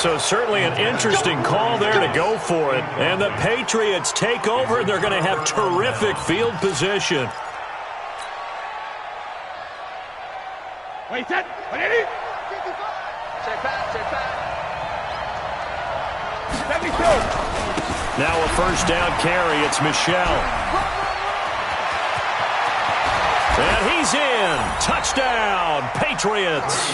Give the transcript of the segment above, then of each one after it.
so certainly an interesting call there to go for it. And the Patriots take over, and they're going to have terrific field position. Wait, set. Ready? Check back, check back. 72. Now a first down carry. It's Michel. And he's in. Touchdown, Patriots.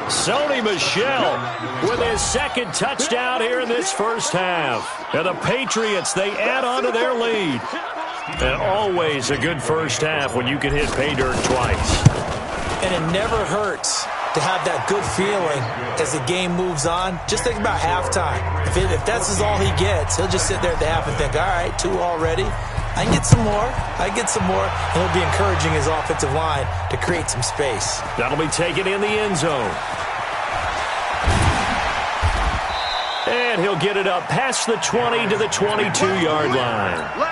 Sony Michel with his second touchdown here in this first half. And the Patriots, they add on to their lead. And always a good first half when you can hit pay dirt twice. And it never hurts to have that good feeling as the game moves on. Just think about halftime. If that's all he gets, he'll just sit there at the half and think, all right, 2 already. I can get some more. I can get some more. And he'll be encouraging his offensive line to create some space. That'll be taken in the end zone. And he'll get it up past the 20 to the 22-yard line.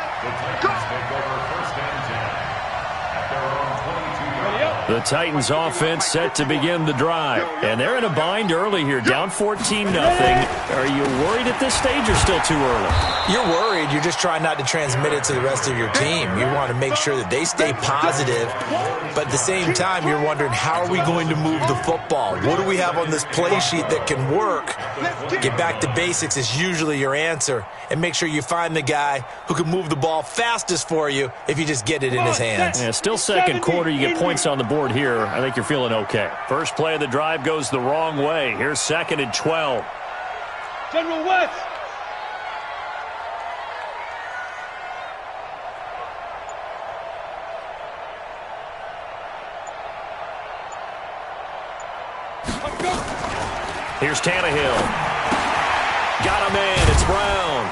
The Titans offense set to begin the drive. And they're in a bind early here, down 14-0. Are you worried at this stage or still too early? You're worried. You're just trying not to transmit it to the rest of your team. You want to make sure that they stay positive. But at the same time, you're wondering, how are we going to move the football? What do we have on this play sheet that can work? Get back to basics is usually your answer. And make sure you find the guy who can move the ball fastest for you if you just get it in his hands. Yeah, still second quarter. You get points on the board here. I think you're feeling okay. First play of the drive goes the wrong way. Here's 2nd and 12. General West. Here's Tannehill. Got him in. It's Brown.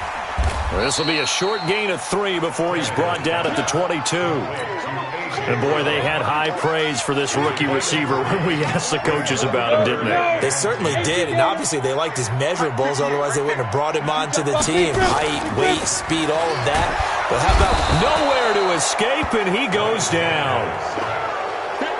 This will be a short gain of 3 before he's brought down at the 22. And, boy, they had high praise for this rookie receiver when we asked the coaches about him, didn't they? They certainly did, and obviously they liked his measurables. Otherwise, they wouldn't have brought him onto the team. Height, weight, speed, all of that. But how about nowhere to escape, and he goes down.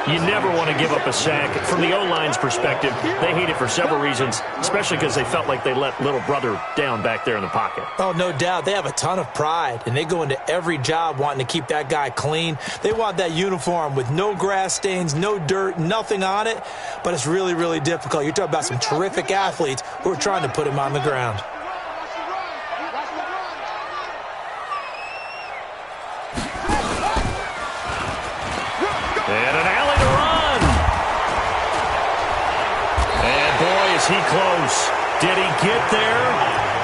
You never want to give up a sack. From the O-line's perspective, they hate it for several reasons, especially because they felt like they let little brother down back there in the pocket. Oh, no doubt. They have a ton of pride, and they go into every job wanting to keep that guy clean. They want that uniform with no grass stains, no dirt, nothing on it, but it's really, really difficult. You're talking about some terrific athletes who are trying to put him on the ground. And an alley to run. And, boy, is he close. Did he get there?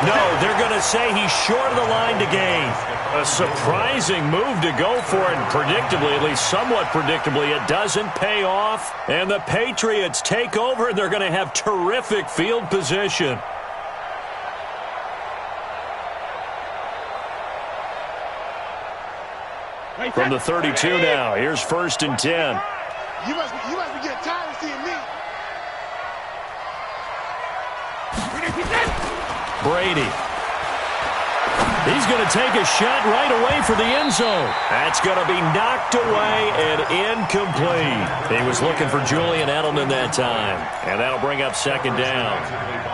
No, they're going to say he's short of the line to gain. A surprising move to go for it, and predictably, at least somewhat predictably, it doesn't pay off. And the Patriots take over, and they're going to have terrific field position. From the 32 now, here's 1st and 10. You must be getting tired of seeing me. Brady. He's going to take a shot right away for the end zone. That's going to be knocked away and incomplete. He was looking for Julian Edelman that time, and that'll bring up 2nd down.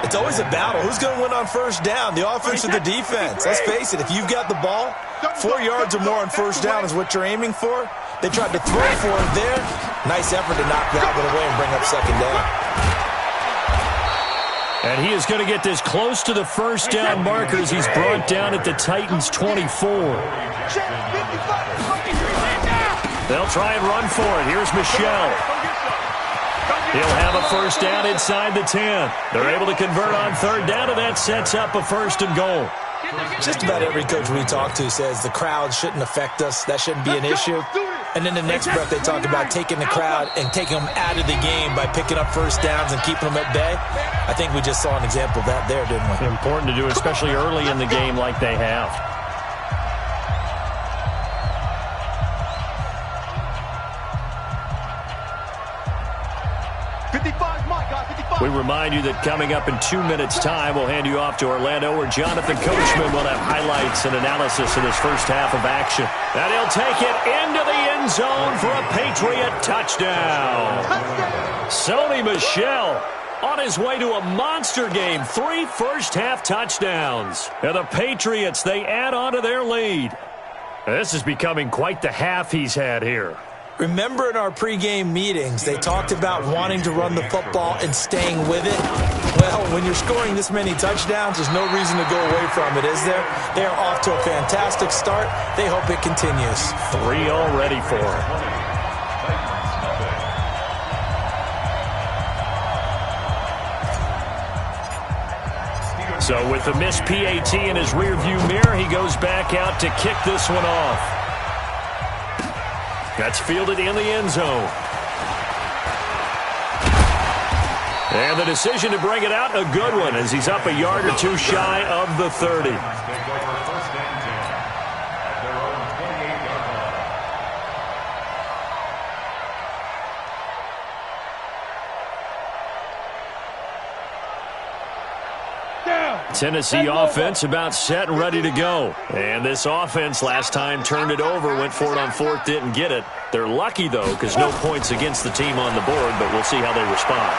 It's always a battle. Who's going to win on 1st down, the offense or the defense? Let's face it, if you've got the ball, 4 yards or more on 1st down is what you're aiming for. They tried to throw for it there. Nice effort to knock that one away and bring up 2nd down. And he is going to get this close to the 1st down marker as he's brought down at the Titans' 24. They'll try and run for it. Here's Michel. He'll have a 1st down inside the 10. They're able to convert on 3rd down, and that sets up a 1st and goal. Just about every coach we talk to says the crowd shouldn't affect us. That shouldn't be an issue. And then the next breath they talk about taking the crowd and taking them out of the game by picking up 1st downs and keeping them at bay. I think we just saw an example of that there, didn't we? Important to do, especially early in the game like they have. We remind you that coming up in 2 minutes' time, we'll hand you off to Orlando, where Jonathan Coachman will have highlights and analysis of this first half of action. And he'll take it into the end zone for a Patriot touchdown. Sony Michel On his way to a monster game, 3 first-half touchdowns. And the Patriots, they add on to their lead. This is becoming quite the half he's had here. Remember in our pregame meetings, they talked about wanting to run the football and staying with it? Well, when you're scoring this many touchdowns, there's no reason to go away from it, is there? They are off to a fantastic start. They hope it continues. 3 already for him. So with the missed PAT in his rearview mirror, he goes back out to kick this one off. That's fielded in the end zone. And the decision to bring it out, a good one, as he's up a yard or two shy of the 30. Tennessee offense about set and ready to go. And this offense last time turned it over, went for it on 4th, didn't get it. They're lucky, though, because no points against the team on the board, but we'll see how they respond.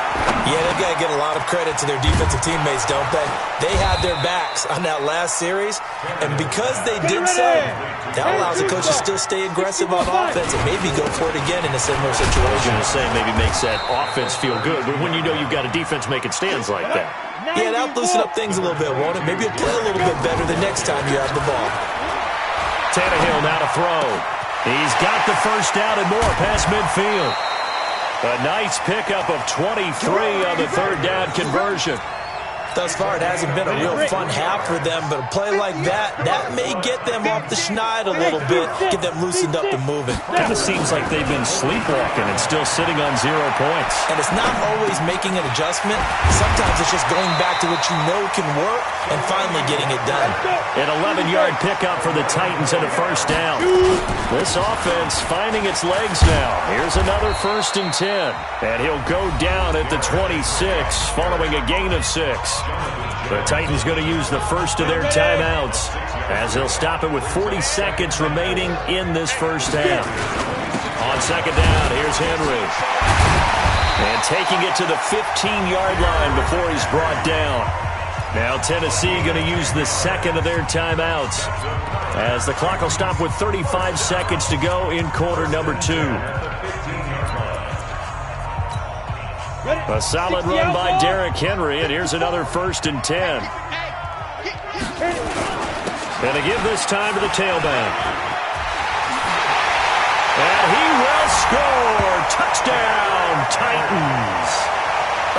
Yeah, they've got to get a lot of credit to their defensive teammates, don't they? They had their backs on that last series, and because they did so, that allows the coach to still stay aggressive on offense and maybe go for it again in a similar situation. I was going to say maybe makes that offense feel good, but when you know you've got a defense making stands like that. Yeah, that'll loosen up things a little bit, won't it? Maybe you'll play a little bit better the next time you have the ball. Tannehill now to throw. He's got the first down and more past midfield. A nice pickup of 23 on the 3rd down conversion. Thus far, it hasn't been a real fun half for them, but a play like that may get them off the schneid a little bit, get them loosened up and moving. Kind of seems like they've been sleepwalking and still sitting on 0 points. And it's not always making an adjustment. Sometimes it's just going back to what you know can work and finally getting it done. An 11-yard pickup for the Titans and a first down. This offense finding its legs now. Here's another 1st and 10. And he'll go down at the 26 following a gain of 6. The Titans going to use the first of their timeouts as they'll stop it with 40 seconds remaining in this first half. On 2nd down, here's Henry. And taking it to the 15-yard line before he's brought down. Now Tennessee going to use the 2nd of their timeouts as the clock will stop with 35 seconds to go in quarter number 2. A solid run by Derrick Henry, and here's another 1st and 10. And to give this time to the tailback. And he will score! Touchdown, Titans!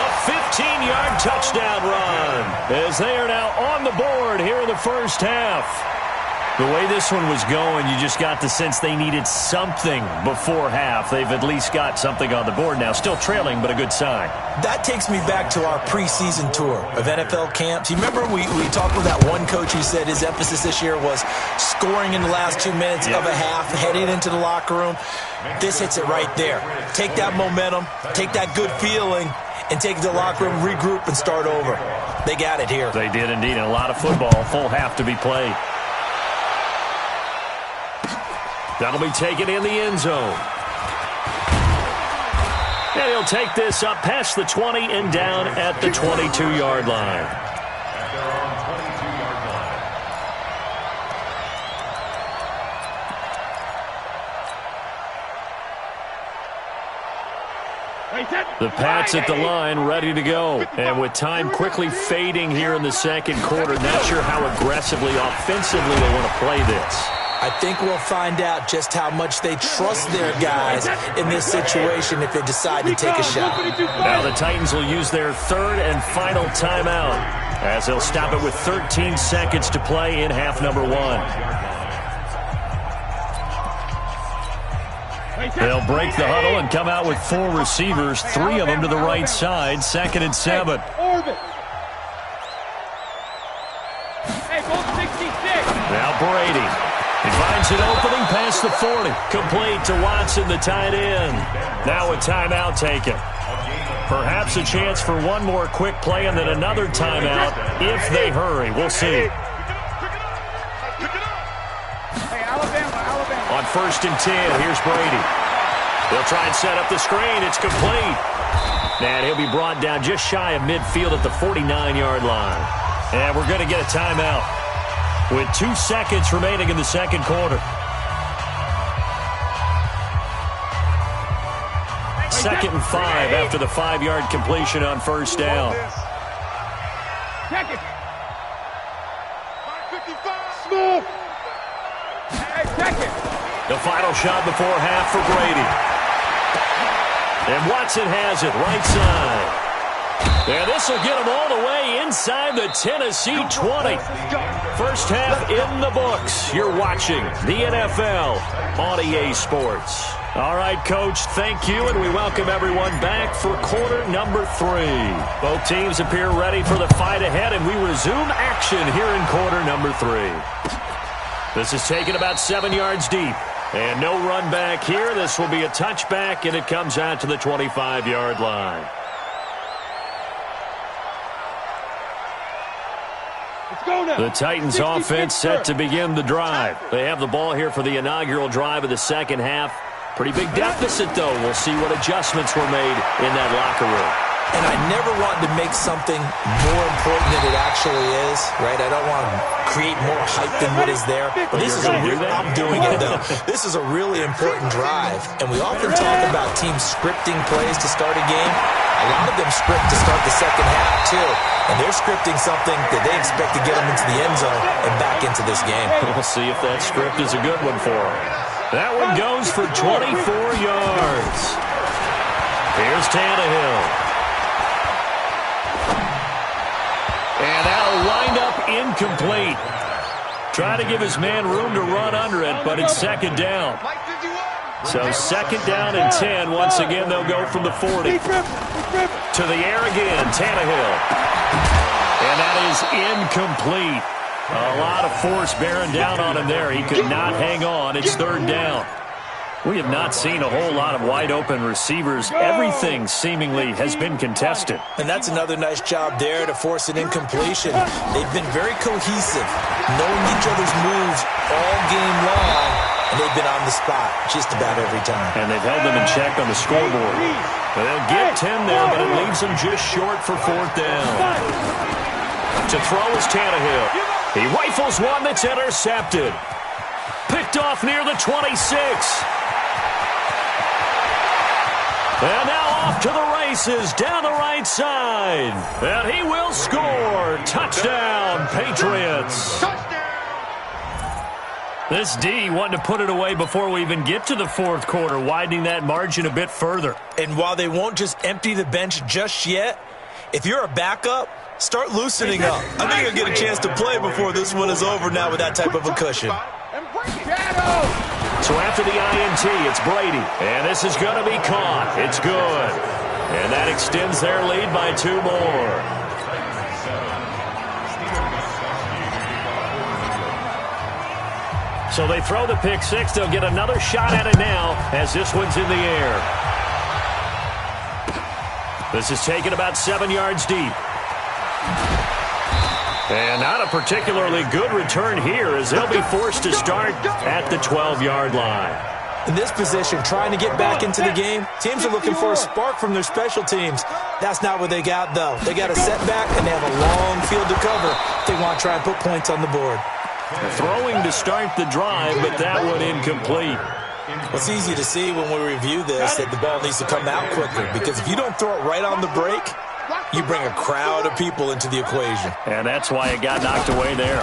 A 15-yard touchdown run as they are now on the board here in the first half. The way this one was going, you just got the sense they needed something before half. They've at least got something on the board now. Still trailing, but a good sign. That takes me back to our preseason tour of NFL camps. You remember we talked with that one coach who said his emphasis this year was scoring in the last 2 minutes of a half, heading into the locker room. This hits it right there. Take that momentum, take that good feeling, and take the locker room, regroup, and start over. They got it here. They did indeed, and a lot of football, full half to be played. That'll be taken in the end zone. And he'll take this up past the 20 and down at the 22-yard line. The Pats at the line, ready to go. And with time quickly fading here in the second quarter, not sure how aggressively, offensively they want to play this. I think we'll find out just how much they trust their guys in this situation if they decide to take a shot. Now the Titans will use their 3rd and final timeout as they'll stop it with 13 seconds to play in half number 1. They'll break the huddle and come out with 4 receivers, 3 of them to the right side, 2nd and 7. Now Brady. He finds an opening past the 40. Complete to Watson, the tight end. Now a timeout taken. Perhaps a chance for one more quick play and then another timeout if they hurry. We'll see. On 1st and 10, here's Brady. They'll try and set up the screen. It's complete. And he'll be brought down just shy of midfield at the 49-yard line. And we're going to get a timeout with 2 seconds remaining in the second quarter. Second and 5 after the 5-yard completion on first down. Check it. 55. Smooth. Hey, check it. The final shot before half for Brady. And Watson has it right side. And this will get him all the way inside the Tennessee 20. First half in the books. You're watching the NFL on EA Sports. All right, Coach, thank you, and we welcome everyone back for quarter number 3. Both teams appear ready for the fight ahead, and we resume action here in quarter number 3. This is taken about 7 yards deep. And no run back here. This will be a touchback, and it comes out to the 25-yard line. The Titans offense set to begin the drive. They have the ball here for the inaugural drive of the second half. Pretty big deficit, though. We'll see what adjustments were made in that locker room. And I never want to make something more important than it actually is, right? I don't want to create more hype than what is there. But this is I'm doing it, though. This is a really important drive. And we often talk about teams scripting plays to start a game. A lot of them script to start the second half, too. And they're scripting something that they expect to get them into the end zone and back into this game. We'll see if that script is a good one for them. That one goes for 24 yards. Here's Tannehill. And that'll wind up incomplete. Try to give his man room to run under it, but it's second down. So second down and 10. Once again, they'll go from the 40. To the air again, Tannehill. And that is incomplete. A lot of force bearing down on him there. He could not hang on. It's third down. We have not seen a whole lot of wide-open receivers. Everything seemingly has been contested. And that's another nice job there to force an incompletion. They've been very cohesive, knowing each other's moves all game long, and they've been on the spot just about every time. And they've held them in check on the scoreboard. They'll get 10 there, but it leaves them just short for fourth down. To throw is Tannehill. He rifles one that's intercepted. Picked off near the 26. And now off to the races, down the right side. And he will score. Touchdown, Patriots. This D wanting to put it away before we even get to the fourth quarter, widening that margin a bit further. And while they won't just empty the bench just yet, if you're a backup, start loosening up. I think you'll get a chance to play before this one is over now with that type of a cushion. So after the INT, it's Brady. And this is going to be caught. It's good. And that extends their lead by 2 more. So they throw the pick six. They'll get another shot at it now as this one's in the air. This is taken about 7 yards deep. And not a particularly good return here as they'll be forced to start at the 12-yard line. In this position, trying to get back into the game, teams are looking for a spark from their special teams. That's not what they got, though. They got a setback, and they have a long field to cover if they want to try and put points on the board. Throwing to start the drive, but that one incomplete. Well, it's easy to see when we review this that the ball needs to come out quicker, because if you don't throw it right on the break, you bring a crowd of people into the equation. And that's why it got knocked away there.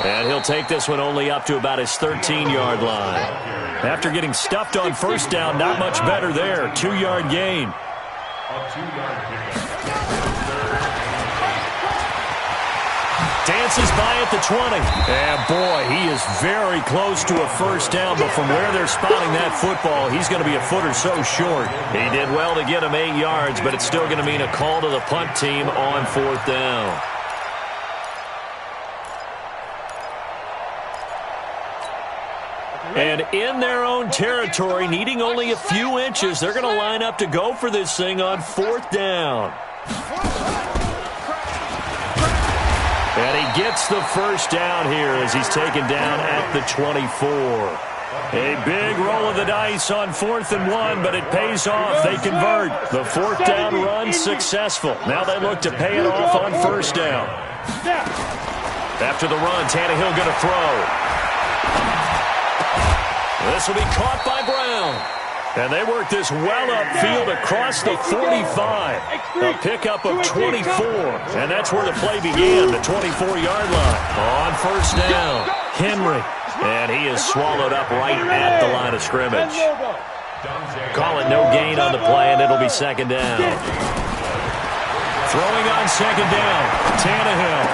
And he'll take this one only up to about his 13-yard line. After getting stuffed on first down, not much better there. 2-yard gain. Dances by at the 20. And boy, he is very close to a first down, but from where they're spotting that football, he's going to be a foot or so short. He did well to get him 8 yards, but it's still going to mean a call to the punt team on fourth down. And in their own territory, needing only a few inches, they're going to line up to go for this thing on fourth down. And he gets the first down here as he's taken down at the 24. A big roll of the dice on 4th and 1, but it pays off. They convert. The 4th down run successful. Now they look to pay it off on 1st down. After the run, Tannehill going to throw. This will be caught by Brown. And they work this well upfield across the 45. A pickup of 24. And that's where the play began, the 24-yard line. On 1st down, Henry. And he is swallowed up right at the line of scrimmage. Call it no gain on the play, and it'll be 2nd down. Throwing on 2nd down, Tannehill.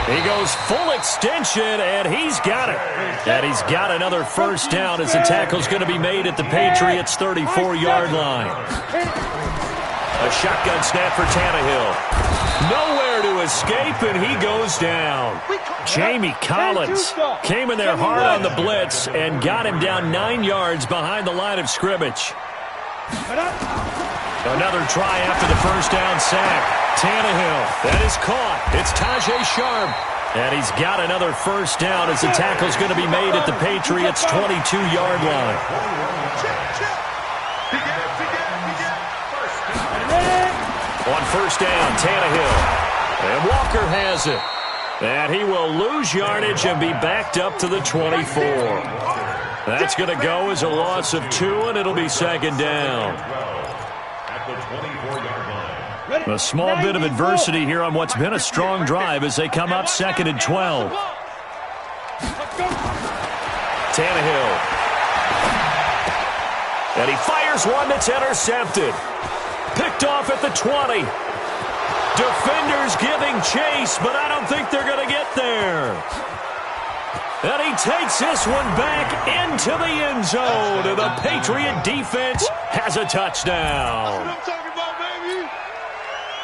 He goes full extension, and he's got it. And he's got another 1st down as the tackle's going to be made at the Patriots' 34-yard line. A shotgun snap for Tannehill. Nowhere to escape, and he goes down. Jamie Collins came in there hard on the blitz and got him down 9 yards behind the line of scrimmage. Another try after the 1st down sack. Tannehill, that is caught. It's Tajay Sharp. And he's got another 1st down as the tackle's going to be made at the Patriots' 22-yard line. On 1st down, Tannehill. And Walker has it. And he will lose yardage and be backed up to the 24. That's going to go as a loss of 2, and it'll be 2nd down. A small bit of adversity here on what's been a strong drive as they come up 2nd and 12. Tannehill. And he fires one that's intercepted. Picked off at the 20. Defenders giving chase, but I don't think they're going to get there. And he takes this one back into the end zone. And the Patriot defense has a touchdown.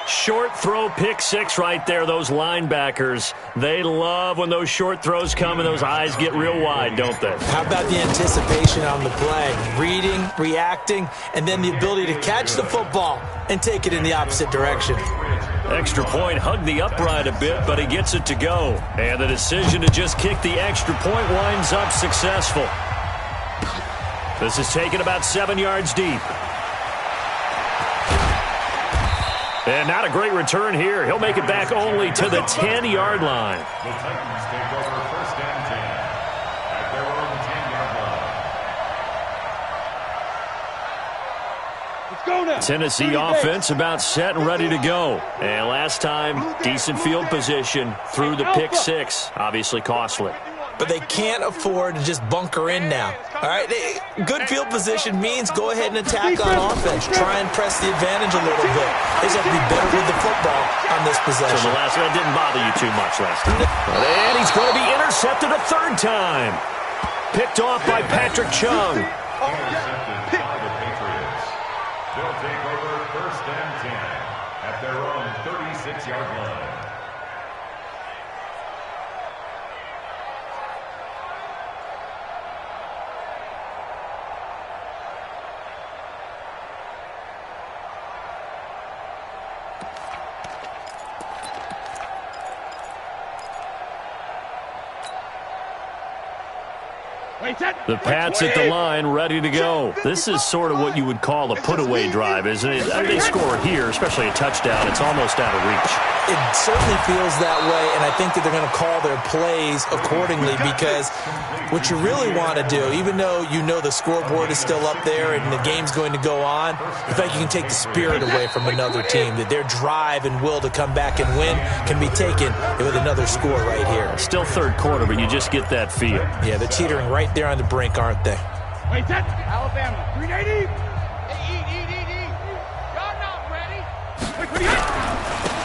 Short throw, pick 6 right there. Those linebackers, they love when those short throws come and those eyes get real wide, don't they? How about the anticipation on the play? Reading, reacting, and then the ability to catch the football and take it in the opposite direction. Extra point, hugged the upright a bit, but he gets it to go. And the decision to just kick the extra point winds up successful. This is taken about 7 yards deep. And not a great return here. He'll make it back only to the 10-yard line. The Titans take over 1st and 10 at their own 10-yard line. Let's go now. Tennessee offense about set and ready to go. And last time, decent field position through the pick 6. Obviously costly. But they can't afford to just bunker in now. All right, good field position means go ahead and attack on offense. Try and press the advantage a little bit. They just have to be better with the football on this possession. So the last one didn't bother you too much last time. And he's going to be intercepted a 3rd time. Picked off by Patrick Chung. Intercepted by the Patriots. They'll take over 1st and 10 at their own 36-yard line. The Pats at the line, ready to go. This is sort of what you would call a put-away drive, isn't it? They score here, especially a touchdown. It's almost out of reach. It certainly feels that way, and I think that they're going to call their plays accordingly because what you really want to do, even though you know the scoreboard is still up there and the game's going to go on, in fact, you can take the spirit away from another team, that their drive and will to come back and win can be taken with another score right here. Still 3rd quarter, but you just get that feel. Yeah, they're teetering right there on the brink, aren't they? Wait, that's Alabama. 380. Eat. Y'all not ready.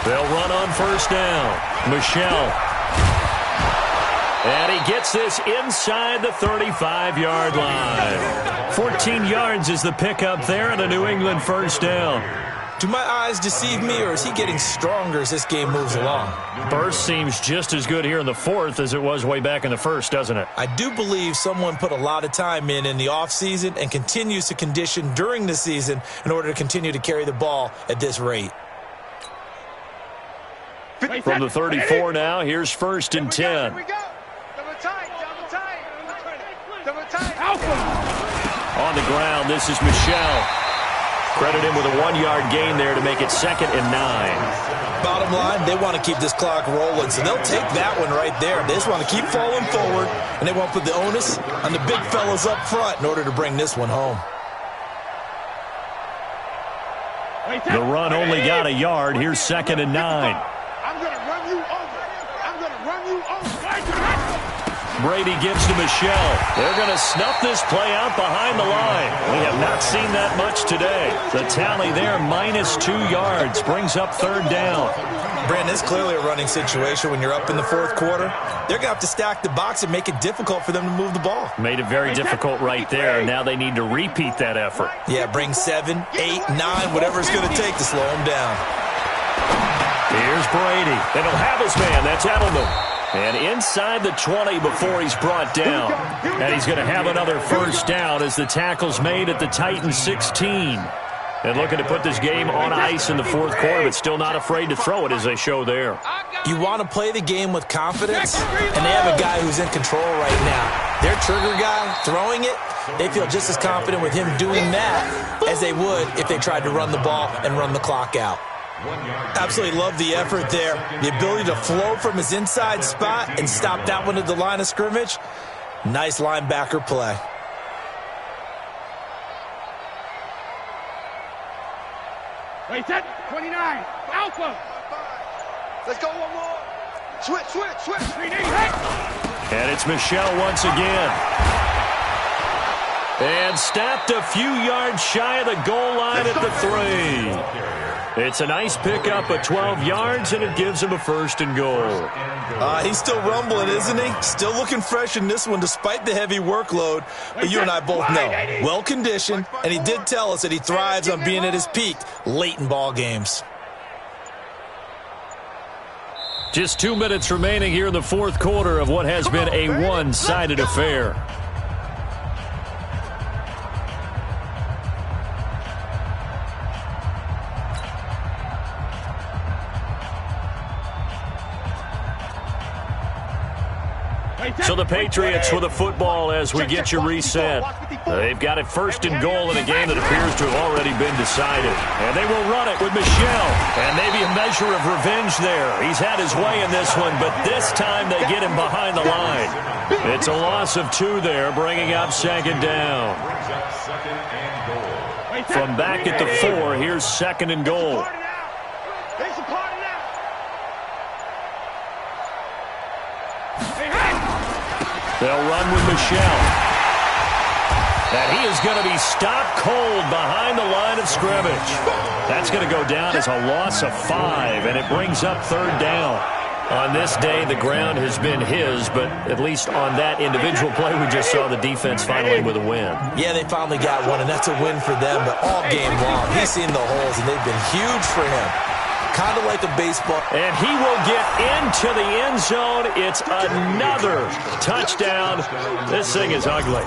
They'll run on 1st down. Michelle. And he gets this inside the 35-yard line. 14 yards is the pickup there and a New England 1st down. Do my eyes deceive me, or is he getting stronger as this game moves along? Burst seems just as good here in the 4th as it was way back in the 1st, doesn't it? I do believe someone put a lot of time in the offseason and continues to condition during the season in order to continue to carry the ball at this rate. From the 34 now, here's 1st and 10. Here we go. Double tight. the ground. This is Michel. Credit him with a 1-yard gain there to make it 2nd and 9. Bottom line, they want to keep this clock rolling, so they'll take that one right there. They just want to keep falling forward, and they want to put the onus on the big fellas up front in order to bring this one home. The run only got a yard. Here's 2nd and 9. I'm going to run you over. I'm going to run you over. Brady gives to Michel. They're going to snuff this play out behind the line. We have not seen that much today. The tally there, -2 yards, brings up 3rd down. Brandon, it's clearly a running situation when you're up in the 4th quarter. They're going to have to stack the box and make it difficult for them to move the ball. Made it very difficult right there. Now they need to repeat that effort. Yeah, bring 7, 8, 9, whatever it's going to take to slow them down. Here's Brady. They don't have his man. That's Edelman. And inside the 20 before he's brought down. And he's going to have another 1st down as the tackle's made at the Titans 16. And looking to put this game on ice in the 4th quarter, but still not afraid to throw it as they show there. You want to play the game with confidence, and they have a guy who's in control right now. Their trigger guy throwing it, they feel just as confident with him doing that as they would if they tried to run the ball and run the clock out. Absolutely love the effort there. The ability to flow from his inside spot and stop that one at the line of scrimmage. Nice linebacker play. Wait, set. 29. Alpha. Let's go one more. Switch. 3D. Hey. And it's Michel once again. And snapped a few yards shy of the goal line at the 3. It's a nice pickup of 12 yards, and it gives him a 1st and goal. He's still rumbling, isn't he? Still looking fresh in this one despite the heavy workload. But you and I both know, well-conditioned, and he did tell us that he thrives on being at his peak late in ball games. Just 2 minutes remaining here in the 4th quarter of what has been a one-sided affair. So the Patriots with a football as we get you reset. They've got it 1st and goal in a game that appears to have already been decided. And they will run it with Michel. And maybe a measure of revenge there. He's had his way in this one, but this time they get him behind the line. It's a loss of 2 there, bringing up 2nd down. From back at the 4, here's 2nd and goal. They'll run with Michel. And he is going to be stopped cold behind the line of scrimmage. That's going to go down as a loss of 5, and it brings up 3rd down. On this day, the ground has been his, but at least on that individual play, we just saw the defense finally with a win. Yeah, they finally got one, and that's a win for them, but all game long, he's seen the holes, and they've been huge for him. Kind of like a baseball. And he will get into the end zone. It's another touchdown. This thing is ugly.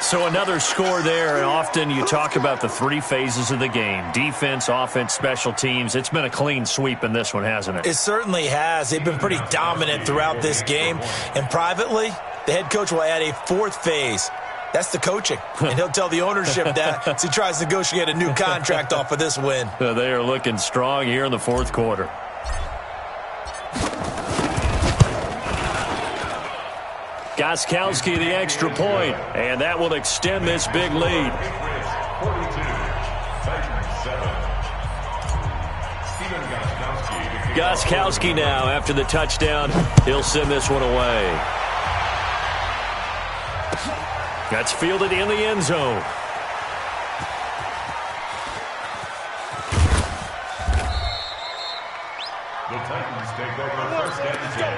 So another score there, and often you talk about the 3 phases of the game. Defense, offense, special teams. It's been a clean sweep in this one, hasn't it? It certainly has. They've been pretty dominant throughout this game. And privately, the head coach will add a 4th phase. That's the coaching. And he'll tell the ownership that as he tries to negotiate a new contract off of this win. They are looking strong here in the 4th quarter. Gostkowski the extra point, and that will extend this big lead. Gostkowski now after the touchdown. He'll send this one away. That's fielded in the end zone. The Titans take over 1st and 10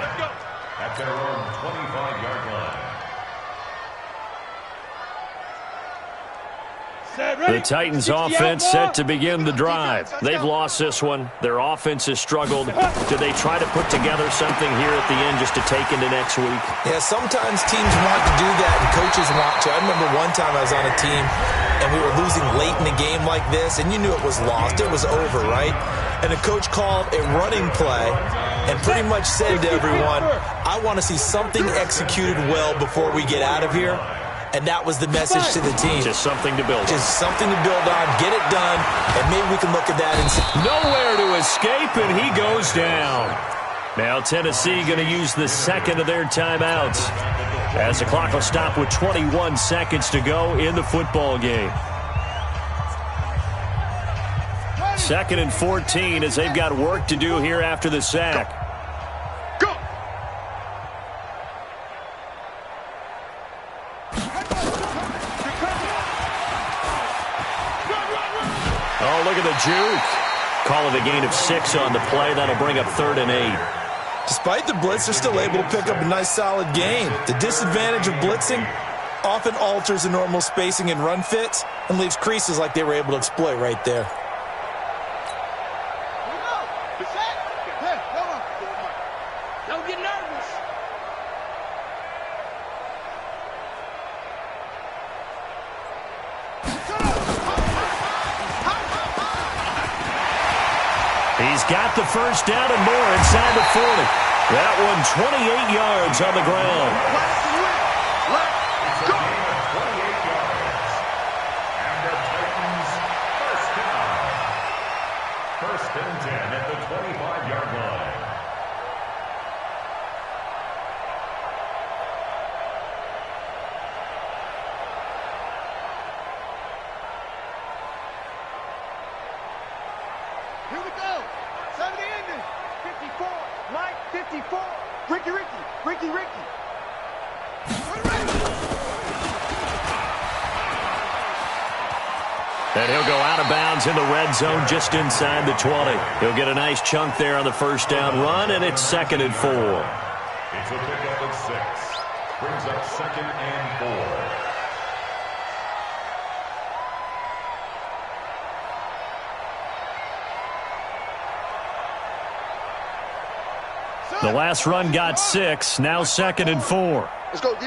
at their own 25-yard line. The Titans offense set to begin the drive. They've lost this one. Their offense has struggled. Do they try to put together something here at the end just to take into next week? Yeah, sometimes teams want to do that and coaches want to. I remember one time I was on a team and we were losing late in a game like this, and you knew it was lost. It was over, right? And the coach called a running play and pretty much said to everyone, I want to see something executed well before we get out of here. And that was the message to the team. Just something to build on. Just something to build on, get it done, and maybe we can look at that and say, nowhere to escape, and he goes down. Now Tennessee going to use the second of their timeouts as the clock will stop with 21 seconds to go in the football game. 2nd and 14 as they've got work to do here after the sack. Oh, look at the juke. Call it a gain of 6 on the play. That'll bring up 3rd and 8. Despite the blitz, they're still able to pick up a nice, solid gain. The disadvantage of blitzing often alters the normal spacing and run fits and leaves creases like they were able to exploit right there. Don't get nervous. He's got the first down and more inside the 40. That one 28 yards on the ground. It's a gain of 28 yards. And the Titans first down. 1st and 10 at the 25-yard line. Here we go. 7 ending. 54. Mike, 54. Ricky. And he'll go out of bounds in the red zone just inside the 20. He'll get a nice chunk there on the first down run, and it's 2nd and 4. It's a pickup of 6. Brings up 2nd and 4. The last run got 6. Now 2nd and 4. Let's go, D.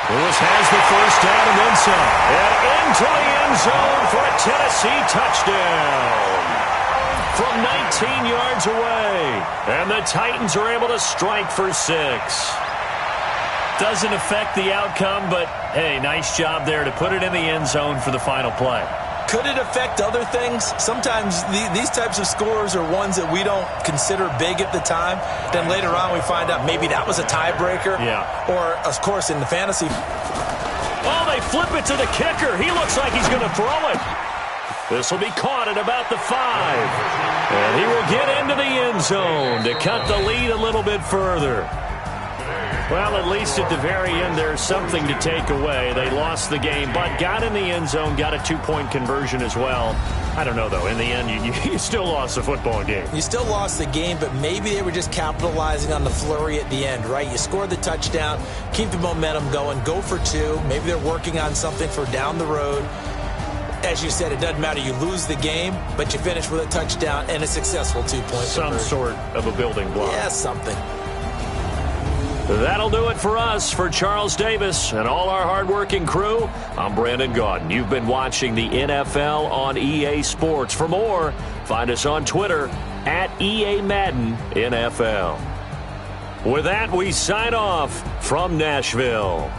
Lewis has the first down and then some. And into the end zone for a Tennessee touchdown. From 19 yards away. And the Titans are able to strike for 6. Doesn't affect the outcome, but, hey, nice job there to put it in the end zone for the final play. Could it affect other things? Sometimes these types of scores are ones that we don't consider big at the time. Then later on we find out maybe that was a tiebreaker. Yeah. Or, of course, in the fantasy. Oh, they flip it to the kicker. He looks like he's going to throw it. This will be caught at about the 5. And he will get into the end zone to cut the lead a little bit further. Well, at least at the very end, there's something to take away. They lost the game, but got in the end zone, got a 2-point conversion as well. I don't know, though. In the end, you still lost the football game. You still lost the game, but maybe they were just capitalizing on the flurry at the end, right? You scored the touchdown, keep the momentum going, go for 2. Maybe they're working on something for down the road. As you said, it doesn't matter. You lose the game, but you finish with a touchdown and a successful 2-point conversion. Some sort of a building block. Yeah, something. That'll do it for us. For Charles Davis and all our hardworking crew, I'm Brandon Gaudin. You've been watching the NFL on EA Sports. For more, find us on Twitter at EA Madden NFL. With that, we sign off from Nashville.